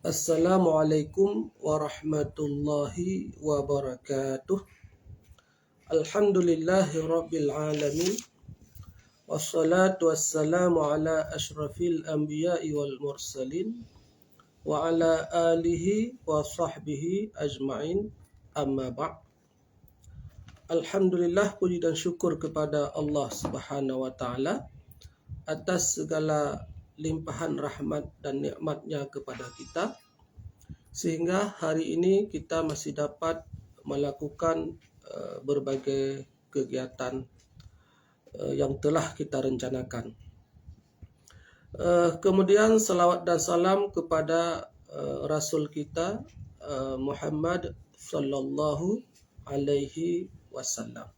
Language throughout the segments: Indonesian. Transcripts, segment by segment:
Assalamualaikum warahmatullahi wabarakatuh. Alhamdulillahi rabbil alamin. Wassalatu wassalamu ala ashrafil anbiya'i wal mursalin wa ala alihi wa sahbihi ajma'in, amma ba'. Alhamdulillah, puji dan syukur kepada Allah Subhanahu wa ta'ala atas segala limpahan rahmat dan nikmatnya kepada kita, sehingga hari ini kita masih dapat melakukan berbagai kegiatan yang telah kita rencanakan. Kemudian salawat dan salam kepada Rasul kita Muhammad sallallahu alaihi wasallam.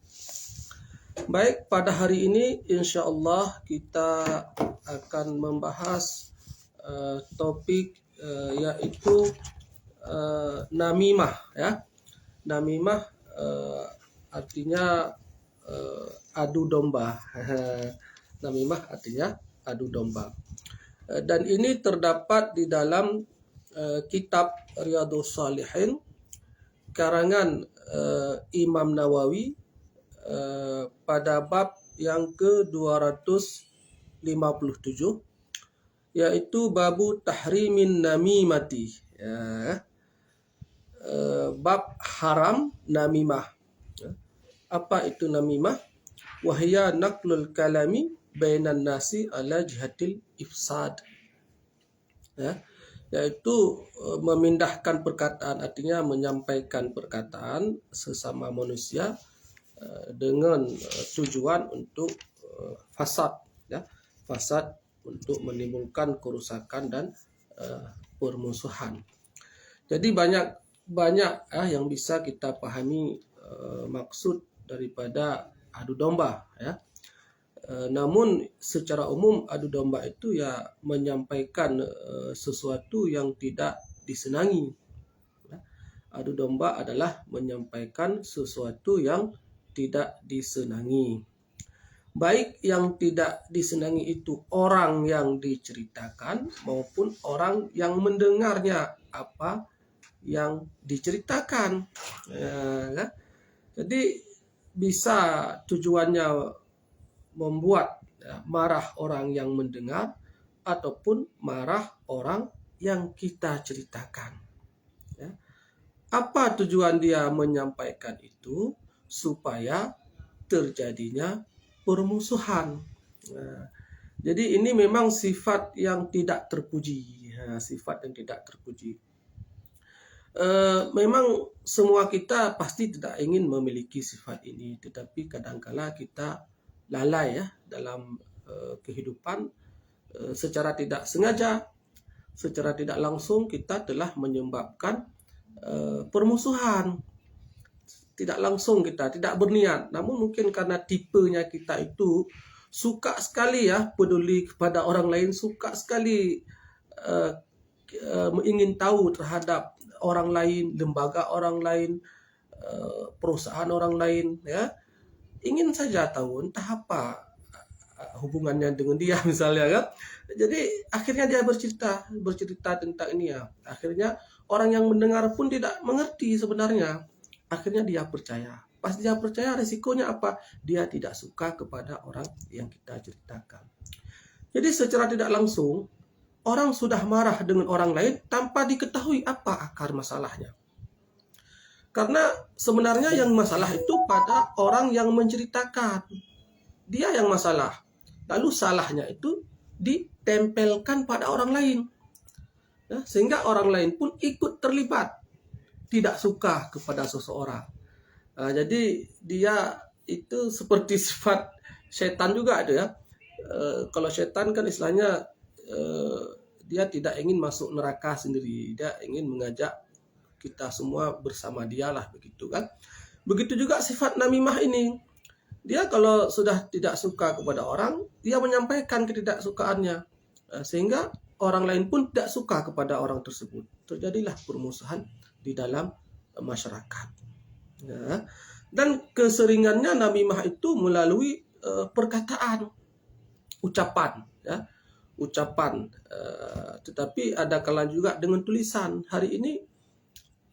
Baik, pada hari ini insya-Allah kita akan membahas topik yaitu namimah, ya. Namimah artinya adu domba. Namimah artinya adu domba. Dan ini terdapat di dalam kitab Riyadhus Shalihin karangan Imam Nawawi pada bab yang ke-257, yaitu babu tahrimin namimati, ya. Bab haram namimah. Apa itu namimah? Wahya naqlul kalami bainan nasi ala jihatil ifsad, ya. Yaitu memindahkan perkataan, artinya menyampaikan perkataan sesama manusia dengan tujuan untuk fasad, ya, fasad untuk menimbulkan kerusakan dan permusuhan. Jadi banyak yang bisa kita pahami maksud daripada adu domba, ya. Namun secara umum adu domba itu ya menyampaikan sesuatu yang tidak disenangi. Adu domba adalah menyampaikan sesuatu yang tidak disenangi. Baik yang tidak disenangi itu orang yang diceritakan maupun orang yang mendengarnya apa yang diceritakan, ya. Jadi bisa tujuannya membuat marah orang yang mendengar ataupun marah orang yang kita ceritakan, ya. Apa tujuan dia menyampaikan itu? Supaya terjadinya permusuhan. Nah, jadi ini memang sifat yang tidak terpuji, ya, sifat yang tidak terpuji. Memang semua kita pasti tidak ingin memiliki sifat ini, tetapi kadangkala kita lalai, ya, dalam kehidupan. Secara tidak sengaja, secara tidak langsung kita telah menyebabkan permusuhan. Tidak langsung kita tidak berniat, namun mungkin karena tipenya kita itu suka sekali, ya, peduli kepada orang lain, suka sekali ingin tahu terhadap orang lain, lembaga orang lain, perusahaan orang lain, ya. Ingin saja tahu entah apa hubungannya dengan dia misalnya, kan. Jadi akhirnya dia bercerita tentang ini, ya. Akhirnya orang yang mendengar pun tidak mengerti sebenarnya. Akhirnya dia percaya. Pas dia percaya, resikonya apa? Dia tidak suka kepada orang yang kita ceritakan. Jadi secara tidak langsung, orang sudah marah dengan orang lain tanpa diketahui apa akar masalahnya. Karena sebenarnya yang masalah itu pada orang yang menceritakan. Dia yang masalah. Lalu salahnya itu ditempelkan pada orang lain, ya, sehingga orang lain pun ikut terlibat, tidak suka kepada seseorang. Jadi dia itu seperti sifat setan juga ada, ya. Kalau setan kan istilahnya dia tidak ingin masuk neraka sendiri, dia ingin mengajak kita semua bersama dialah, begitu kan. Begitu juga sifat namimah ini. Dia kalau sudah tidak suka kepada orang, dia menyampaikan ketidaksukaannya, sehingga orang lain pun tidak suka kepada orang tersebut. Terjadilah permusuhan di dalam masyarakat, ya. Dan keseringannya namimah itu melalui perkataan, ucapan, ya. ucapan, tetapi ada kalanya juga dengan tulisan. Hari ini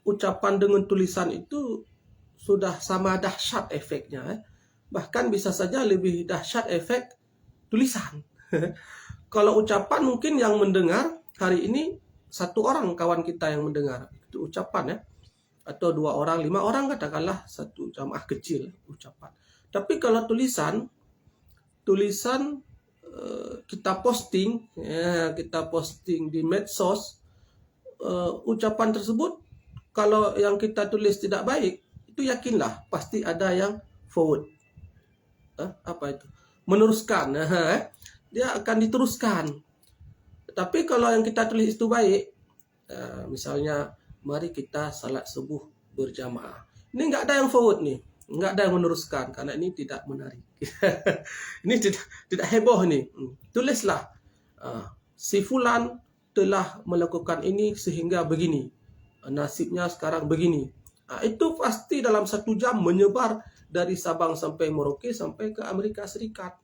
ucapan dengan tulisan itu sudah sama dahsyat efeknya. Bahkan bisa saja lebih dahsyat efek tulisan. Kalau ucapan mungkin yang mendengar hari ini satu orang kawan kita yang mendengar itu ucapan ya, atau 2 orang, 5 orang katakanlah satu jamaah kecil ucapan. Tapi kalau tulisan kita posting ya, kita posting di medsos, ucapan tersebut kalau yang kita tulis tidak baik, itu yakinlah pasti ada yang forward. Apa itu? Meneruskan. Dia akan diteruskan. Tapi kalau yang kita tulis itu baik, misalnya mari kita salat subuh berjamaah. Ini nggak ada yang forward nih, nggak ada yang meneruskan karena ini tidak menarik. Ini tidak heboh nih. Tulislah, si fulan telah melakukan ini sehingga begini, nasibnya sekarang begini. Itu pasti dalam 1 jam menyebar dari Sabang sampai Merauke sampai ke Amerika Serikat.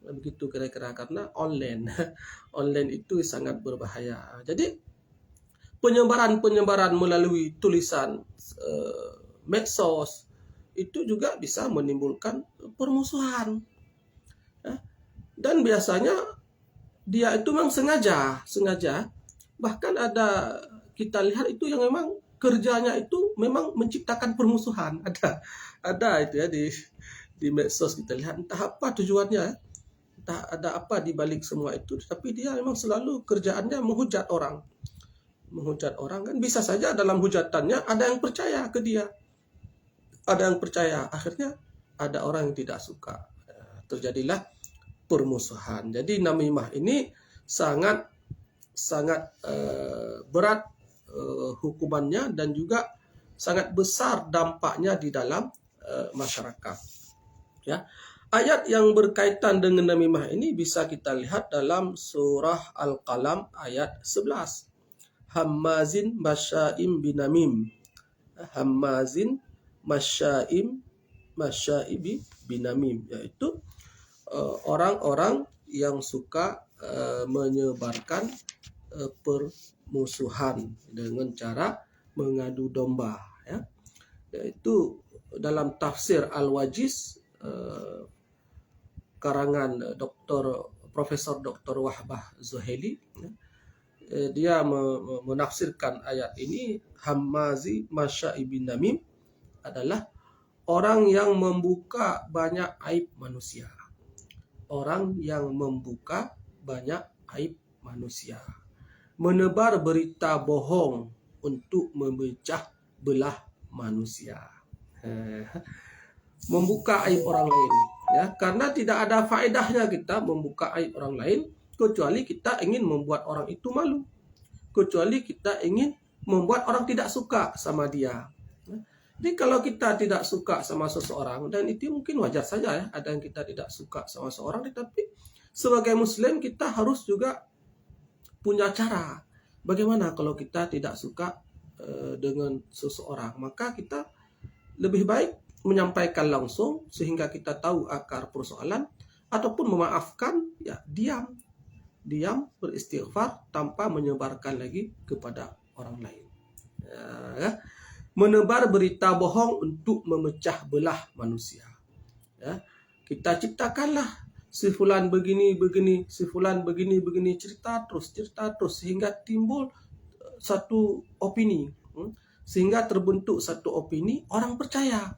Begitu kira-kira, karena online itu sangat berbahaya. Jadi penyebaran melalui tulisan, medsos itu juga bisa menimbulkan permusuhan. Dan biasanya dia itu memang sengaja. Bahkan ada kita lihat itu yang memang kerjanya itu memang menciptakan permusuhan. Ada itu ya di medsos kita lihat, entah apa tujuannya, entah ada apa di balik semua itu, tapi dia memang selalu kerjaannya menghujat orang kan. Bisa saja dalam hujatannya ada yang percaya ke dia, ada yang percaya, akhirnya ada orang yang tidak suka, terjadilah permusuhan. Jadi namimah ini sangat berat hukumannya dan juga sangat besar dampaknya di dalam masyarakat. Ya, ayat yang berkaitan dengan namimah ini bisa kita lihat dalam surah Al-Qalam ayat 11. Hammazin masya'im binamim. Hammazin masyaibi binamim, yaitu orang-orang yang suka menyebarkan permusuhan dengan cara mengadu domba ya. Yaitu dalam tafsir Al-Wajiz karangan Profesor Dr. Wahbah Zuhaili ya, dia menafsirkan ayat ini, hammazi masyaibi namim adalah orang yang membuka banyak aib manusia. Orang yang membuka banyak aib manusia. Menebar berita bohong untuk memecah belah manusia. Membuka aib orang lain. Ya, karena tidak ada faedahnya kita membuka aib orang lain, kecuali kita ingin membuat orang itu malu. Kecuali kita ingin membuat orang tidak suka sama dia. Jadi kalau kita tidak suka sama seseorang, dan itu mungkin wajar saja ya, ada yang kita tidak suka sama seseorang, tetapi sebagai muslim kita harus juga punya cara. Bagaimana kalau kita tidak suka dengan seseorang, maka kita lebih baik menyampaikan langsung sehingga kita tahu akar persoalan, ataupun memaafkan, ya diam beristighfar tanpa menyebarkan lagi kepada orang lain. Ya. Menebar berita bohong untuk memecah belah manusia. Ya. Kita ciptakanlah si fulan begini, si fulan begini, cerita terus sehingga timbul satu opini, sehingga terbentuk satu opini, orang percaya.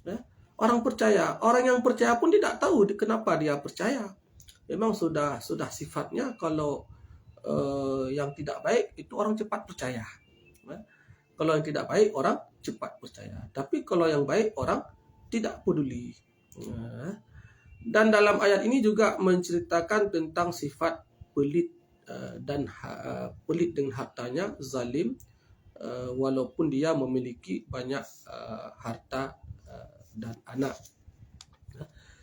Ya. Orang yang percaya pun tidak tahu kenapa dia percaya. Memang sudah sifatnya kalau yang tidak baik itu orang cepat percaya. Ya. Kalau yang tidak baik orang cepat percaya. Tapi kalau yang baik orang tidak peduli. Ya. Dan dalam ayat ini juga menceritakan tentang sifat pelit dan pelit dengan hartanya, zalim, walaupun dia memiliki banyak harta dan anak.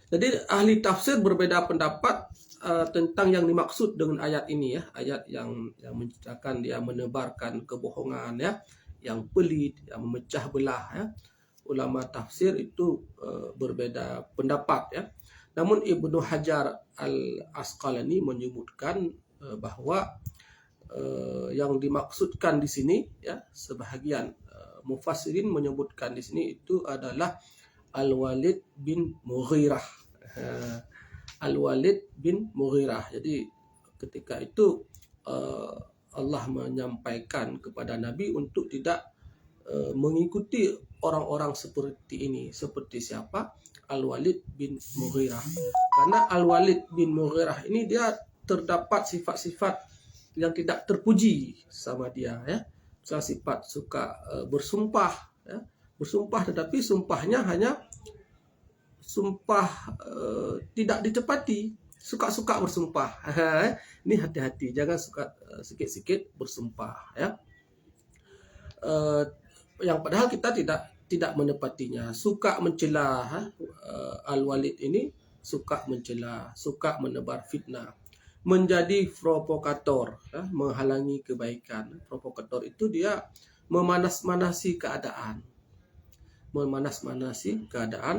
Jadi ahli tafsir berbeda pendapat tentang yang dimaksud dengan ayat ini ya, ayat yang menceritakan dia menebarkan kebohongan ya, yang pelit, yang memecah belah ya. Ulama tafsir itu berbeda pendapat ya. Namun Ibnu Hajar Al-Asqalani menyebutkan bahwa yang dimaksudkan di sini ya, sebahagian mufassirin menyebutkan di sini itu adalah Al-Walid bin Mughirah. Al-Walid bin Mughirah. Jadi ketika itu Allah menyampaikan kepada Nabi untuk tidak mengikuti orang-orang seperti ini. Seperti siapa? Al-Walid bin Mughirah. Karena Al-Walid bin Mughirah ini dia terdapat sifat-sifat yang tidak terpuji sama dia ya. Misalnya sifat suka bersumpah ya. Bersumpah tetapi sumpahnya hanya sumpah tidak ditepati, suka-suka bersumpah. Ini hati-hati, jangan suka sikit-sikit bersumpah ya. Yang padahal kita tidak menepatinya, suka mencela. Al-Walid ini suka mencela, suka menebar fitnah, menjadi provokator, ya, menghalangi kebaikan. Provokator itu dia memanas-manasi keadaan,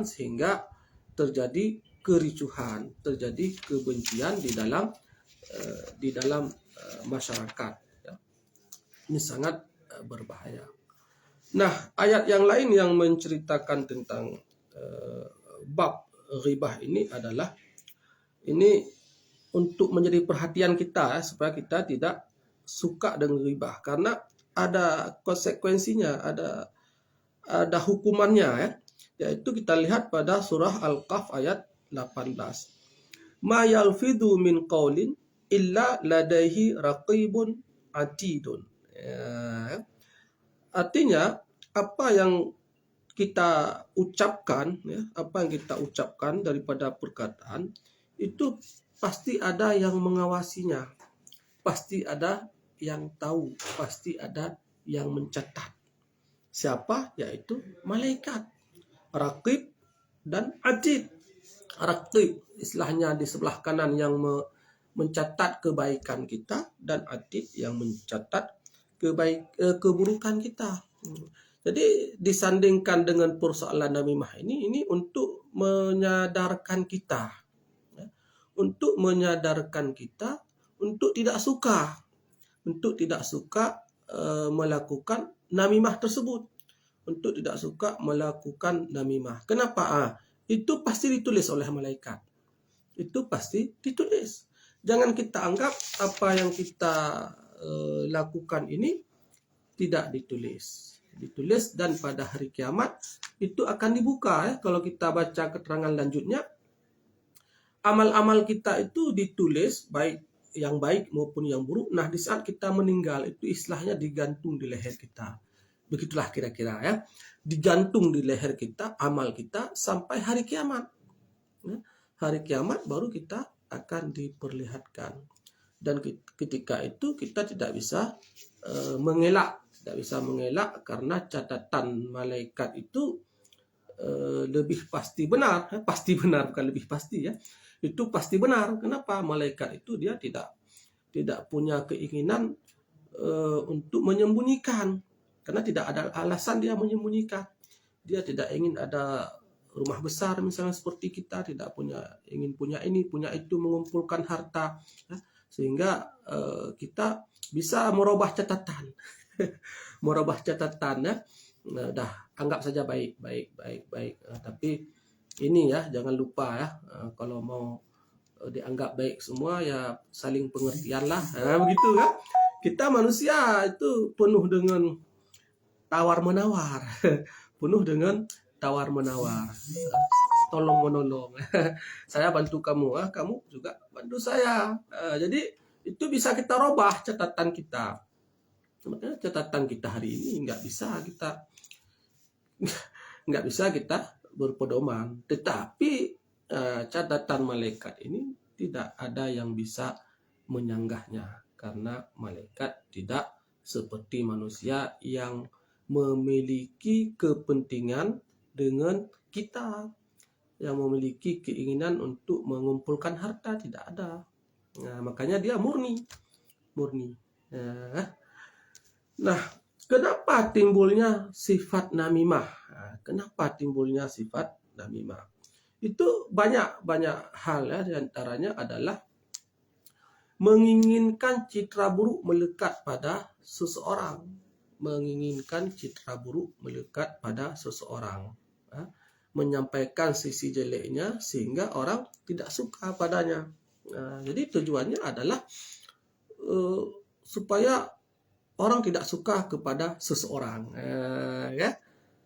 sehingga terjadi kericuhan, terjadi kebencian di dalam masyarakat. Ya. Ini sangat berbahaya. Nah, ayat yang lain yang menceritakan tentang bab ghibah ini adalah ini untuk menjadi perhatian kita supaya kita tidak suka dengan ghibah, karena ada konsekuensinya, ada hukumannya ya. Yaitu kita lihat pada surah Al-Kahf ayat 18. Ma yalfidu min qaulin illa ladaihi raqibun atidun. Ya. Artinya apa yang kita ucapkan ya, apa yang kita ucapkan daripada perkataan itu pasti ada yang mengawasinya, pasti ada yang tahu, pasti ada yang mencatat. Siapa? Yaitu malaikat. Raqib dan atid. Raqib istilahnya di sebelah kanan yang mencatat kebaikan kita, dan atid yang mencatat keburukan kita. Jadi disandingkan dengan persoalan namimah ini untuk menyadarkan kita, ya, untuk menyadarkan kita untuk tidak suka melakukan namimah tersebut, untuk tidak suka melakukan namimah. Kenapa? Itu pasti ditulis oleh malaikat. Itu pasti ditulis. Jangan kita anggap apa yang kita lakukan ini tidak ditulis. Ditulis dan pada hari kiamat itu akan dibuka ya. Kalau kita baca keterangan lanjutnya, amal-amal kita itu ditulis, baik yang baik maupun yang buruk. Nah, di saat kita meninggal itu istilahnya digantung di leher kita. Begitulah kira-kira ya. Digantung di leher kita amal kita sampai hari kiamat. Ya. Hari kiamat baru kita akan diperlihatkan. Dan ketika itu kita tidak bisa mengelak, karena catatan malaikat itu lebih pasti benar, pasti benar bukan lebih pasti ya. Itu pasti benar. Kenapa? Malaikat itu dia tidak punya keinginan untuk menyembunyikan, karena tidak ada alasan dia menyembunyikan. Dia tidak ingin ada rumah besar misalnya seperti kita, tidak ingin punya ini, punya itu, mengumpulkan harta ya. Sehingga kita bisa merubah catatan. Merubah catatan ya. Nah, dah anggap saja baik. Tapi ini ya, jangan lupa ya, kalau mau dianggap baik semua ya saling pengertian lah. Nah, begitu kan. Kita manusia itu penuh dengan tawar-menawar. Penuh dengan tawar-menawar. Tolong menolong. Saya bantu kamu, kamu juga bantu saya. Jadi itu bisa kita robah catatan kita. Makanya catatan kita hari ini nggak bisa kita berpedoman. Tetapi catatan malaikat ini tidak ada yang bisa menyanggahnya, karena malaikat tidak seperti manusia yang memiliki kepentingan dengan kita, yang memiliki keinginan untuk mengumpulkan harta, tidak ada. Nah, makanya dia murni. Nah, kenapa timbulnya sifat namimah? Itu banyak hal ya, diantaranya adalah menginginkan citra buruk melekat pada seseorang, menginginkan citra buruk melekat pada seseorang, menyampaikan sisi jeleknya sehingga orang tidak suka padanya. Jadi tujuannya adalah supaya orang tidak suka kepada seseorang, ya,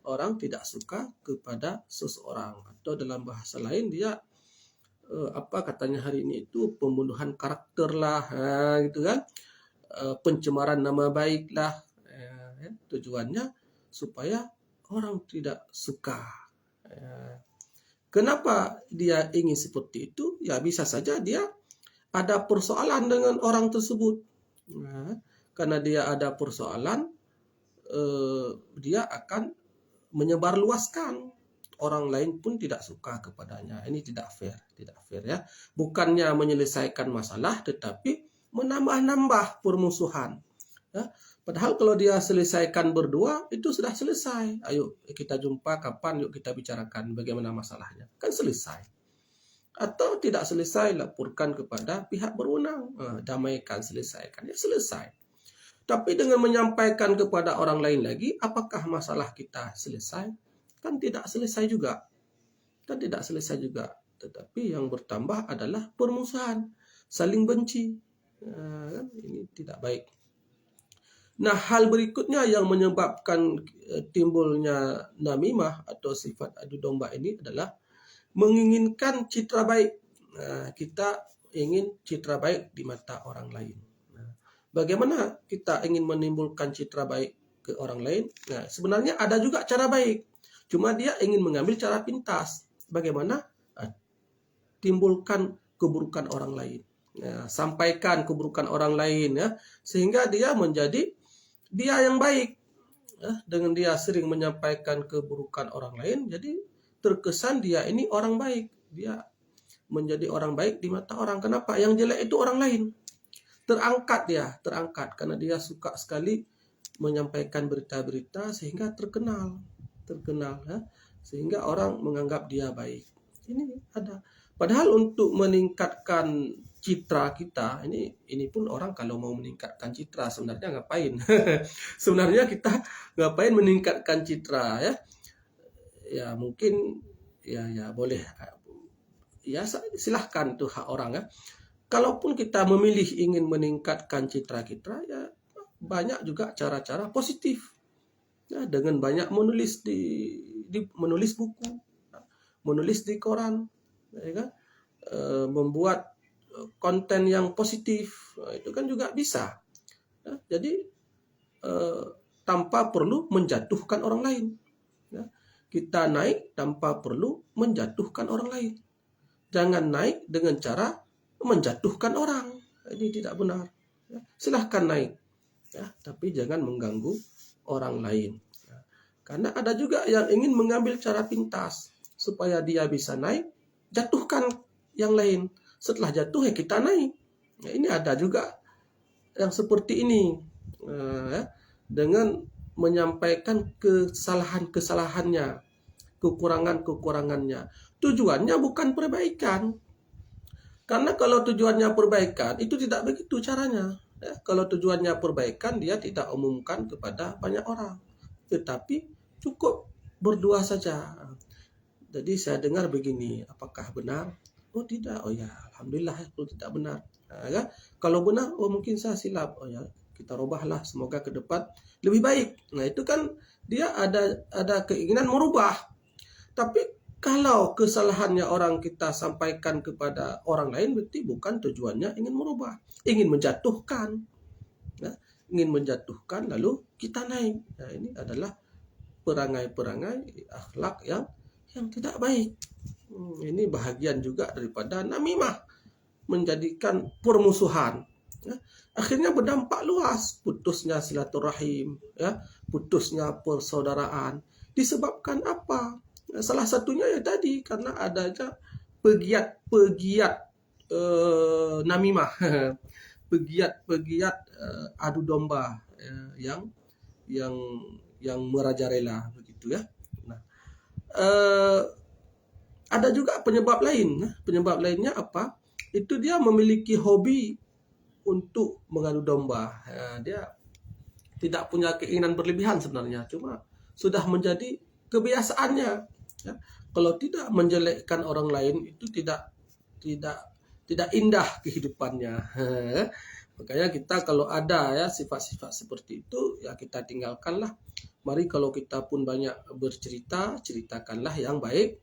orang tidak suka kepada seseorang, atau dalam bahasa lain dia apa katanya hari ini itu pembunuhan karakter lah, gitu kan, pencemaran nama baik lah, ya. Tujuannya supaya orang tidak suka. Kenapa dia ingin seperti itu? Ya bisa saja dia ada persoalan dengan orang tersebut. Karena dia ada persoalan, dia akan menyebarluaskan, orang lain pun tidak suka kepadanya. Ini tidak fair ya. Bukannya menyelesaikan masalah, tetapi menambah-nambah permusuhan. Ya. Padahal kalau dia selesaikan berdua, itu sudah selesai. Ayo kita jumpa kapan, yuk kita bicarakan bagaimana masalahnya. Kan selesai. Atau tidak selesai, laporkan kepada pihak berwenang. Damaikan, selesaikan. Ya selesai. Tapi dengan menyampaikan kepada orang lain lagi, apakah masalah kita selesai? Kan tidak selesai juga. Tetapi yang bertambah adalah permusuhan, saling benci. Ini tidak baik. Nah, hal berikutnya yang menyebabkan timbulnya namimah atau sifat adu domba ini adalah menginginkan citra baik. Kita ingin citra baik di mata orang lain. Bagaimana kita ingin menimbulkan citra baik ke orang lain? Nah, sebenarnya ada juga cara baik. Cuma dia ingin mengambil cara pintas. Bagaimana? Timbulkan keburukan orang lain. Sampaikan keburukan orang lain, ya, sehingga dia menjadi dia yang baik. Dengan dia sering menyampaikan keburukan orang lain, jadi terkesan dia ini orang baik. Dia menjadi orang baik di mata orang. Kenapa? Yang jelek itu orang lain. Terangkat karena dia suka sekali menyampaikan berita-berita sehingga terkenal, ya, sehingga orang menganggap dia baik. Ini ada. Padahal untuk meningkatkan citra kita, ini pun orang kalau mau meningkatkan citra sebenarnya ngapain? Sebenarnya kita ngapain meningkatkan citra, ya? Ya mungkin ya boleh. Ya silahkan, itu hak orang, ya. Kalaupun kita memilih ingin meningkatkan citra kita, ya banyak juga cara-cara positif. Ya, dengan banyak menulis menulis buku, menulis di koran, ya kan? Membuat konten yang positif, itu kan juga bisa. Ya, jadi tanpa perlu menjatuhkan orang lain. Ya, kita naik tanpa perlu menjatuhkan orang lain. Jangan naik dengan cara menjatuhkan orang, ini tidak benar. Ya, silahkan naik, ya, tapi jangan mengganggu orang lain. Ya, karena ada juga yang ingin mengambil cara pintas supaya dia bisa naik, jatuhkan yang lain. Setelah jatuh ya kita naik. Ya, ini ada juga yang seperti ini, ya, dengan menyampaikan kesalahannya, kekurangannya. Tujuannya bukan perbaikan. Karena kalau tujuannya perbaikan, itu tidak begitu caranya. Ya, kalau tujuannya perbaikan, dia tidak umumkan kepada banyak orang. Tetapi cukup berdua saja. Jadi saya dengar begini, apakah benar? Oh tidak, oh ya alhamdulillah itu tidak benar. Nah, ya. Kalau benar, oh mungkin saya silap. Oh ya, kita rubahlah, semoga ke depan lebih baik. Nah itu kan dia ada keinginan merubah. Tapi kalau kesalahannya orang kita sampaikan kepada orang lain, berarti bukan tujuannya ingin merubah, ingin menjatuhkan, ya, ingin menjatuhkan lalu kita naik. Nah, ini adalah perangai-perangai akhlak yang tidak baik. Ini bahagian juga daripada namimah, menjadikan permusuhan. Ya. Akhirnya berdampak luas, putusnya silaturahim, ya, putusnya persaudaraan. Disebabkan apa? Salah satunya ya tadi, karena adanya pegiat namimah, pegiat adu domba, yang merajalela begitu, ya. Nah, ada juga penyebab lain. Penyebab lainnya apa? Itu dia memiliki hobi untuk mengadu domba. Dia tidak punya keinginan berlebihan sebenarnya, cuma sudah menjadi kebiasaannya. Ya. Kalau tidak menjelekkan orang lain itu tidak indah kehidupannya. Makanya kita kalau ada ya sifat-sifat seperti itu ya kita tinggalkanlah. Mari kalau kita pun banyak bercerita, ceritakanlah yang baik,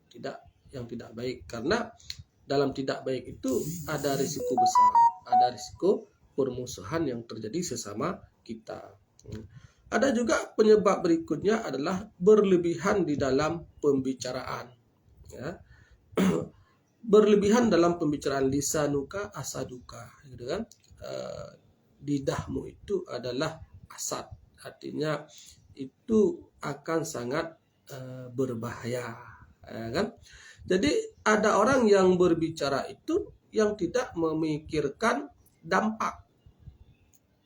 tidak yang tidak baik. Karena dalam tidak baik itu ada risiko besar, ada risiko permusuhan yang terjadi sesama kita. Ada juga penyebab berikutnya adalah berlebihan di dalam pembicaraan. Ya. Berlebihan dalam pembicaraan, lisanuka asaduka, gitu kan? Lidahmu itu adalah asad, artinya itu akan sangat berbahaya, kan? Jadi ada orang yang berbicara itu yang tidak memikirkan dampak.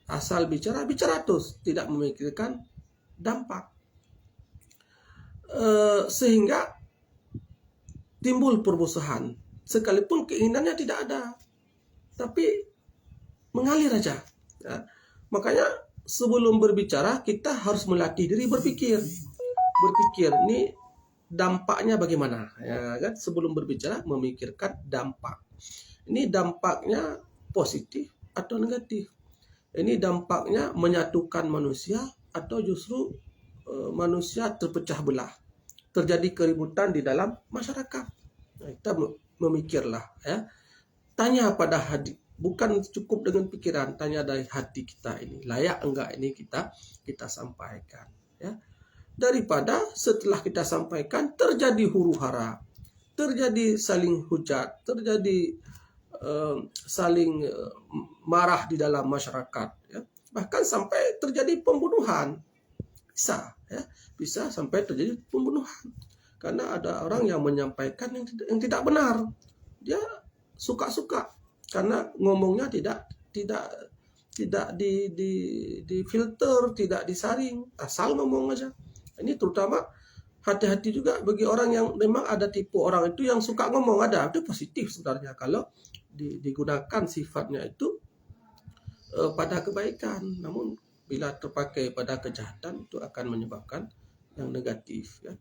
Asal bicara terus, tidak memikirkan dampak, sehingga timbul permusuhan. Sekalipun keinginannya tidak ada, tapi mengalir aja. Ya. Makanya sebelum berbicara kita harus melatih diri berpikir ini dampaknya bagaimana, ya kan? Sebelum berbicara memikirkan dampak. Ini dampaknya positif atau negatif. Ini dampaknya menyatukan manusia atau justru manusia terpecah belah, terjadi keributan di dalam masyarakat. Nah, kita memikirlah, ya. Tanya pada hati, bukan cukup dengan pikiran, tanya dari hati kita ini layak enggak ini kita sampaikan, ya. Daripada setelah kita sampaikan terjadi huru-hara, terjadi saling hujat, terjadi saling marah di dalam masyarakat, ya. Bahkan sampai terjadi pembunuhan, bisa sampai terjadi pembunuhan karena ada orang yang menyampaikan yang tidak benar. Dia suka-suka karena ngomongnya tidak di filter, tidak disaring, asal ngomong aja. Ini terutama hati-hati juga bagi orang yang memang ada tipe orang itu yang suka ngomong, itu positif sebenarnya kalau digunakan sifatnya itu pada kebaikan. Namun bila terpakai pada kejahatan itu akan menyebabkan yang negatif, ya.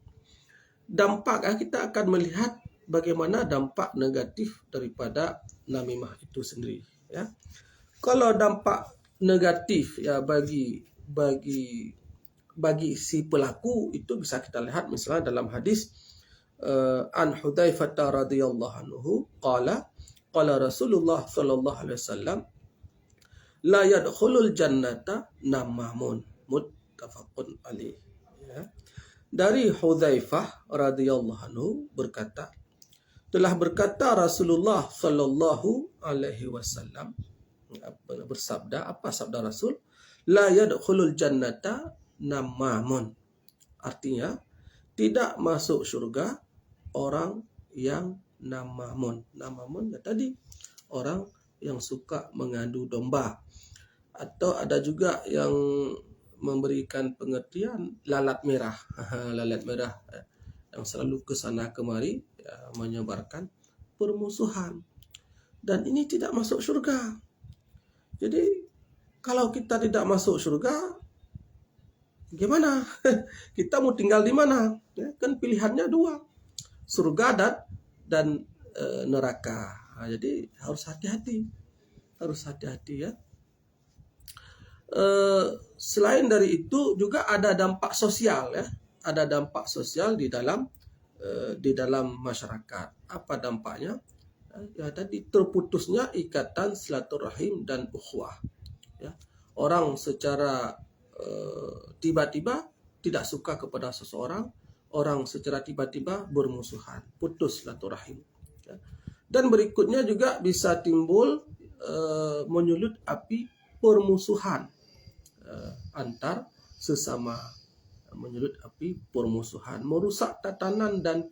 Dampak, kita akan melihat bagaimana dampak negatif daripada namimah itu sendiri, ya. Kalau dampak negatif ya bagi si pelaku itu bisa kita lihat misalnya dalam hadis an Hudzaifah radhiyallahu anhu qala Rasulullah sallallahu alaihi wasallam la yadkhulul jannata namamun, muttafaqun alaih, ya. Dari Hudzaifah radhiyallahu anhu berkata, telah berkata Rasulullah sallallahu alaihi wasallam, bersabda, apa sabda Rasul? La yadkhulul jannata namamun. Artinya tidak masuk surga orang yang namamun. Namamun ya tadi orang yang suka mengadu domba. Atau ada juga yang memberikan pengertian lalat merah. Lalat merah yang selalu ke sana kemari ya, menyebarkan permusuhan. Dan ini tidak masuk surga. Jadi kalau kita tidak masuk surga, gimana? Kita mau tinggal di mana? Ya, kan pilihannya dua, surga dan neraka. Nah, jadi harus hati-hati, ya. Selain dari itu juga ada dampak sosial, ya. Ada dampak sosial di dalam masyarakat. Apa dampaknya? Ya tadi terputusnya ikatan silaturahim dan ukhuwah, ya. Orang secara tiba-tiba tidak suka kepada seseorang, orang secara tiba-tiba bermusuhan, putus silaturahim, ya. Dan berikutnya juga bisa timbul menyulut api permusuhan antar sesama, menyulut api permusuhan, merusak tatanan dan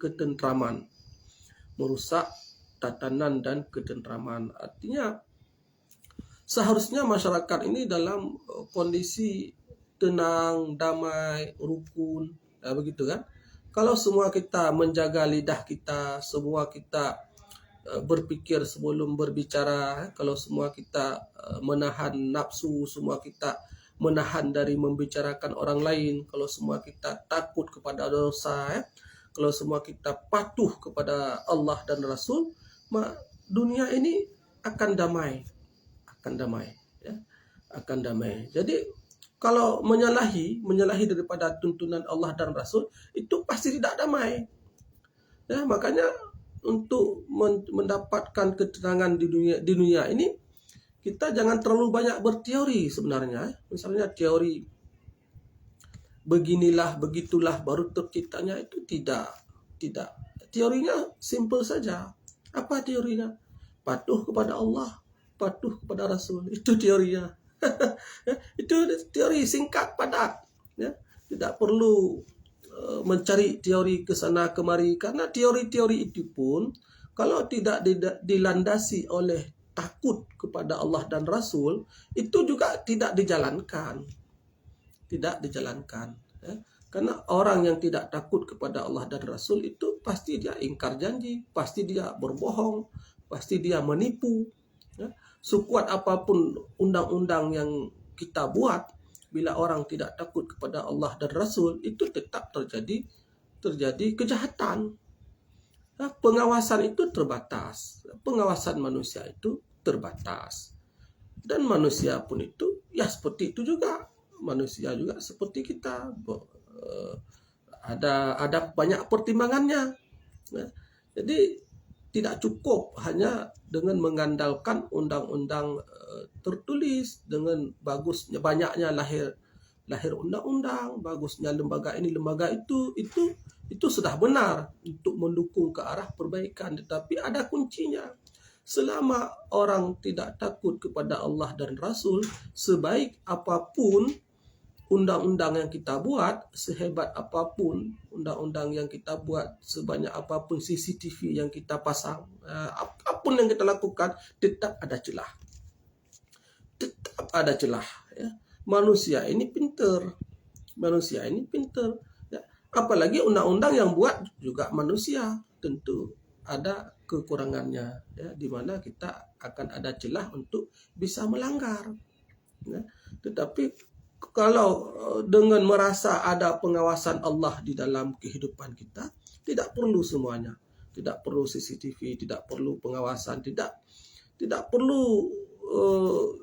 ketentraman, artinya seharusnya masyarakat ini dalam kondisi tenang, damai, rukun, begitu kan? Kalau semua kita menjaga lidah kita, semua kita berpikir sebelum berbicara. Kalau semua kita menahan nafsu, semua kita menahan dari membicarakan orang lain, kalau semua kita takut kepada dosa, kalau semua kita patuh kepada Allah dan Rasul, dunia ini akan damai, akan damai, ya, akan damai. Jadi kalau menyalahi daripada tuntunan Allah dan Rasul, itu pasti tidak damai. Ya, makanya untuk mendapatkan ketenangan di dunia ini, kita jangan terlalu banyak berteori sebenarnya. Misalnya teori beginilah, begitulah baru terciptanya, itu tidak. Teorinya simple saja. Apa teorinya? Patuh kepada Allah, patuh kepada Rasul. Itu teorinya. Itu teori singkat, padat. Ya. Tidak perlu mencari teori ke sana kemari, karena teori-teori itu pun kalau tidak dilandasi oleh takut kepada Allah dan Rasul, itu juga tidak dijalankan. Ya. Karena orang yang tidak takut kepada Allah dan Rasul itu pasti dia ingkar janji, pasti dia berbohong, pasti dia menipu. Ya. Sekuat apapun undang-undang yang kita buat, bila orang tidak takut kepada Allah dan Rasul, itu tetap terjadi kejahatan. Nah, pengawasan itu terbatas. Pengawasan manusia itu terbatas. Dan manusia pun itu, ya seperti itu juga. Manusia juga seperti kita. Ada banyak pertimbangannya. Nah, jadi tidak cukup hanya dengan mengandalkan undang-undang tertulis, dengan bagusnya banyaknya lahir undang-undang, bagusnya lembaga ini lembaga itu sudah benar untuk mendukung ke arah perbaikan, tetapi ada kuncinya. Selama orang tidak takut kepada Allah dan Rasul, sebaik apapun undang-undang yang kita buat, sehebat apapun undang-undang yang kita buat, sebanyak apapun CCTV yang kita pasang, apapun yang kita lakukan, tetap ada celah. Tetap ada celah. Ya. Manusia ini pintar. Ya. Apalagi undang-undang yang buat juga manusia, tentu ada kekurangannya, ya, di mana kita akan ada celah untuk bisa melanggar. Ya. Tetapi kalau dengan merasa ada pengawasan Allah di dalam kehidupan kita, tidak perlu semuanya. Tidak perlu CCTV, tidak perlu pengawasan, tidak perlu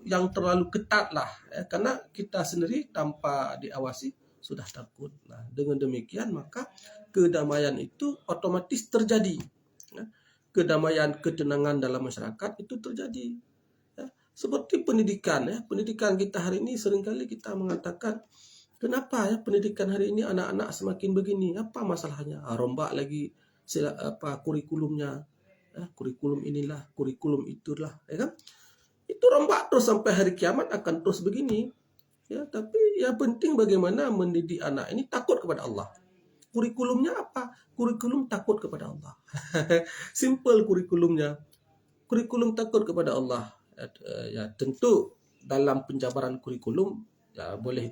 yang terlalu ketat lah. Ya, karena kita sendiri tanpa diawasi sudah takut. Nah, dengan demikian maka kedamaian itu otomatis terjadi. Ya, kedamaian, ketenangan dalam masyarakat itu terjadi. Seperti pendidikan, ya. Pendidikan kita hari ini seringkali kita mengatakan, kenapa ya pendidikan hari ini anak-anak semakin begini? Apa masalahnya? Rombak lagi kurikulumnya. Ya, kurikulum inilah, kurikulum itulah, ya kan? Itu rombak terus sampai hari kiamat akan terus begini. Ya, tapi yang penting bagaimana mendidik anak ini takut kepada Allah. Kurikulumnya apa? Kurikulum takut kepada Allah. Simple kurikulumnya. Kurikulum takut kepada Allah. Ya, tentu dalam penjabaran kurikulum ya boleh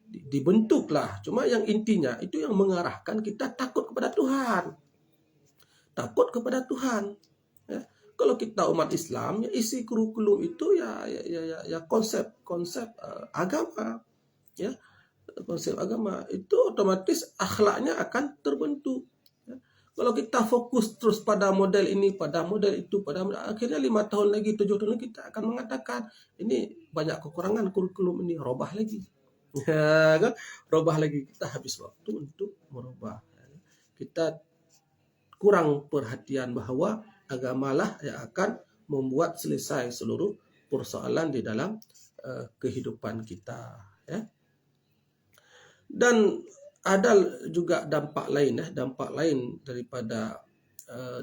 dibentuklah. Cuma yang intinya itu yang mengarahkan kita takut kepada Tuhan. Takut kepada Tuhan. Ya. Kalau kita umat Islam, ya isi kurikulum itu ya konsep agama, ya konsep agama itu otomatis akhlaknya akan terbentuk. Kalau kita fokus terus pada model ini, pada model itu, akhirnya 5 tahun lagi, 7 tahun lagi kita akan mengatakan ini banyak kekurangan kurikulum ini, robah lagi. Ya, kan? Robah lagi, kita habis waktu untuk merubah. Kita kurang perhatian bahwa agamalah yang akan membuat selesai seluruh persoalan di dalam kehidupan kita. Ya. Dan ada juga dampak lain, dampak lain daripada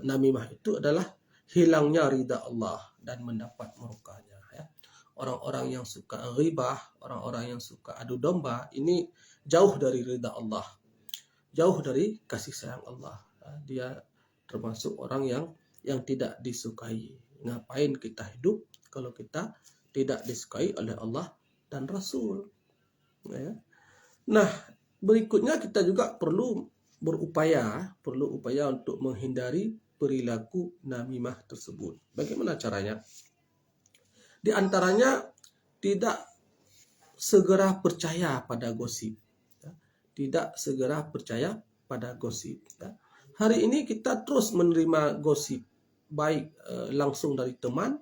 namimah itu adalah hilangnya ridha Allah dan mendapat murkanya. Ya. Orang-orang yang suka ghibah, orang-orang yang suka adu domba, ini jauh dari ridha Allah, jauh dari kasih sayang Allah. Dia termasuk orang yang tidak disukai. Ngapain kita hidup kalau kita tidak disukai oleh Allah dan Rasul? Ya. Nah, berikutnya kita juga perlu berupaya untuk menghindari perilaku namimah tersebut. Bagaimana caranya? Di antaranya tidak segera percaya pada gosip. Tidak segera percaya pada gosip. Hari ini kita terus menerima gosip, baik langsung dari teman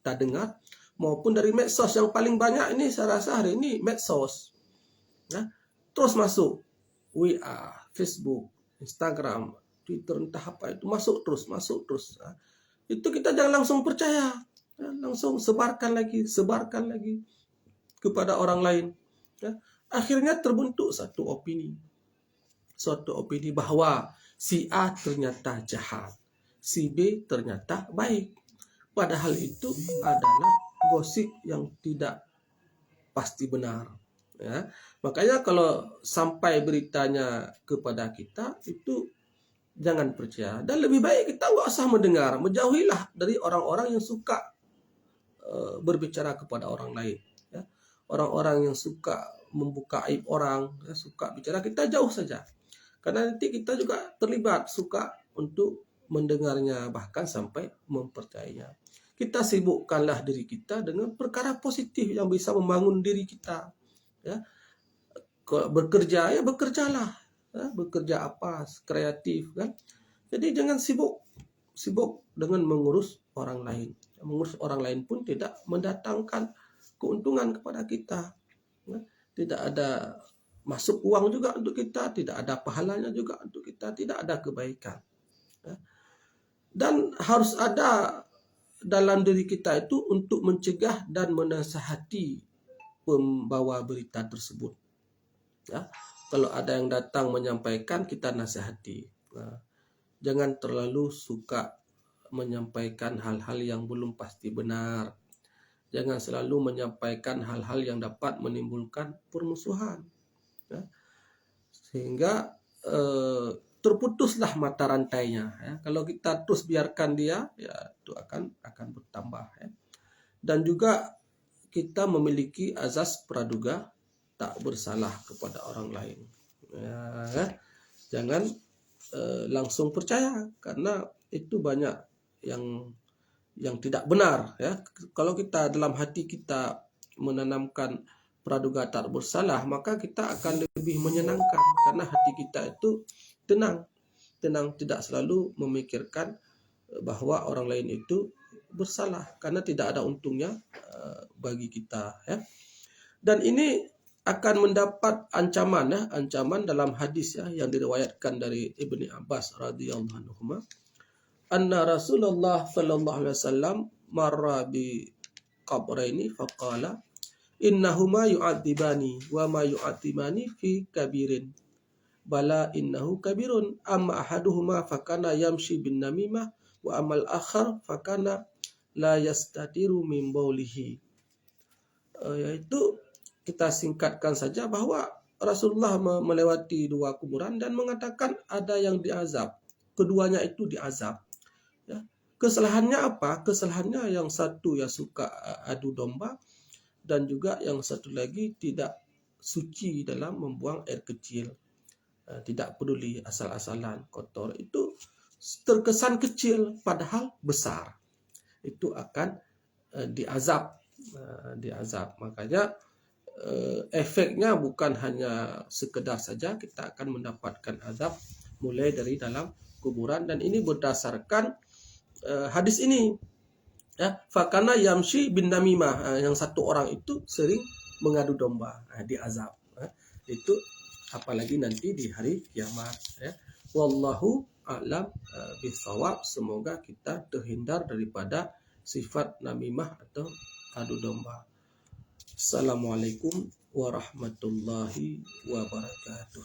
kita dengar maupun dari medsos. Yang paling banyak ini saya rasa hari ini medsos. Terus masuk WA, Facebook, Instagram, Twitter, entah apa itu masuk terus. Itu kita jangan langsung percaya, langsung sebarkan lagi kepada orang lain. Akhirnya terbentuk suatu opini bahwa si A ternyata jahat, si B ternyata baik. Padahal itu adalah gosip yang tidak pasti benar. Ya, makanya kalau sampai beritanya kepada kita itu jangan percaya, dan lebih baik kita nggak usah mendengar, menjauhilah dari orang-orang yang suka berbicara kepada orang lain. Ya. Orang-orang yang suka membuka aib orang, suka bicara, kita jauh saja. Karena nanti kita juga terlibat, suka untuk mendengarnya, bahkan sampai mempercayainya. Kita sibukkanlah diri kita dengan perkara positif yang bisa membangun diri kita. Ya. Kalau bekerja, ya bekerjalah. Ya. Bekerja apa, kreatif kan. Jadi jangan sibuk dengan mengurus orang lain. Mengurus orang lain pun tidak mendatangkan keuntungan kepada kita. Ya. Tidak ada masuk uang juga untuk kita, tidak ada pahalanya juga untuk kita, tidak ada kebaikan. Ya. Dan harus ada dalam diri kita itu untuk mencegah dan menasihati pembawa berita tersebut. Ya. Kalau ada yang datang menyampaikan, kita nasihati. Nah, jangan terlalu suka menyampaikan hal-hal yang belum pasti benar. Jangan selalu menyampaikan hal-hal yang dapat menimbulkan permusuhan. Ya. Sehingga terputuslah mata rantainya. Ya. Kalau kita terus biarkan dia, ya itu akan bertambah. Ya. Dan juga kita memiliki azas praduga tak bersalah kepada orang lain. Ya. Jangan langsung percaya, karena itu banyak yang tidak benar. Ya. Kalau kita dalam hati kita menanamkan praduga tak bersalah, maka kita akan lebih menyenangkan, karena hati kita itu tenang, tidak selalu memikirkan bahwa orang lain itu bersalah, karena tidak ada untungnya bagi kita. Ya. Dan ini akan mendapat ancaman dalam hadis yang diriwayatkan dari Ibni Abbas radhiyallahu anhu. Anna Rasulullah sallallahu alaihi wasallam marra bi qabraini faqala innahuma yu'adzibani wa ma yu'adzibani fi kabirin bala innahu kabirun amma ahaduhuma fakana yamshi bin namimah wa amal akhar fakana la yastatiru min baulihi. Yaitu kita singkatkan saja bahwa Rasulullah melewati dua kuburan dan mengatakan ada yang diazab. Keduanya itu diazab. Ya. Kesalahannya apa? Kesalahannya yang satu ya suka adu domba, dan juga yang satu lagi tidak suci dalam membuang air kecil. Tidak peduli asal-asalan, kotor. Itu terkesan kecil padahal besar. Itu akan diazab. Makanya efeknya bukan hanya sekedar saja kita akan mendapatkan azab mulai dari dalam kuburan, dan ini berdasarkan hadis ini. Ya, fakana yamshi bin namimah, yang satu orang itu sering mengadu domba, diazab. Itu apalagi nanti di hari kiamat. Ya. Wallahu a'lam bishawab. Semoga kita terhindar daripada sifat namimah atau adu domba. Assalamualaikum warahmatullahi wabarakatuh.